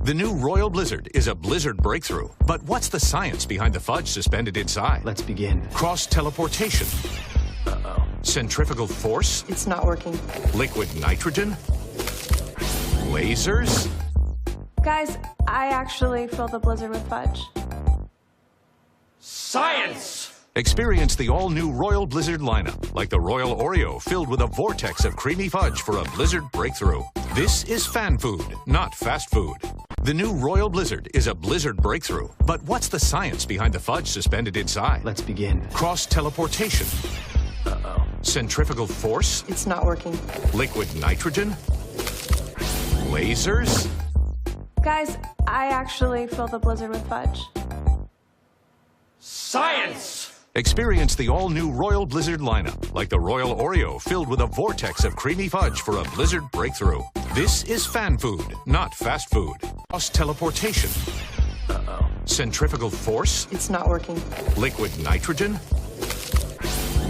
The new Royal Blizzard is a blizzard breakthrough. But what's the science behind the fudge suspended inside? Let's begin. Cross-teleportation. Centrifugal force. It's not working. Liquid nitrogen. Lasers. Guys, I actually fill the blizzard with fudge. Science! Experience the all-new Royal Blizzard lineup, like the Royal Oreo filled with a vortex of creamy fudge for a blizzard breakthrough. This is fan food, not fast food. The new Royal Blizzard is a blizzard breakthrough. But what's the science behind the fudge suspended inside? Let's begin. Cross-teleportation. Centrifugal force. It's not working. Liquid nitrogen. Lasers. Guys, I actually fill the blizzard with fudge. Science! Experience the all-new Royal Blizzard lineup, like the Royal Oreo filled with a vortex of creamy fudge for a blizzard breakthrough. This is fan food, not fast food. Cross-teleportation. Centrifugal force. It's not working. Liquid nitrogen.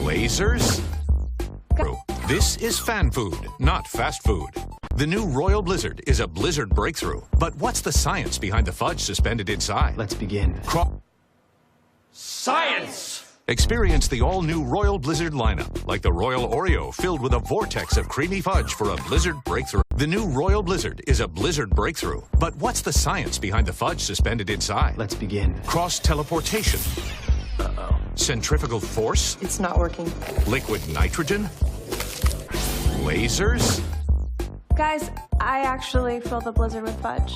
Lasers. This is fan food, not fast food. The new Royal Blizzard is a blizzard breakthrough. But what's the science behind the fudge suspended inside? Let's begin. Science! Experience the all-new Royal Blizzard lineup, like the Royal Oreo filled with a vortex of creamy fudge for a blizzard breakthrough. The new Royal Blizzard is a blizzard breakthrough. But what's the science behind the fudge suspended inside? Let's begin. Cross-teleportation. Centrifugal force. It's not working. Liquid nitrogen. Lasers. Guys, I actually fill the blizzard with fudge.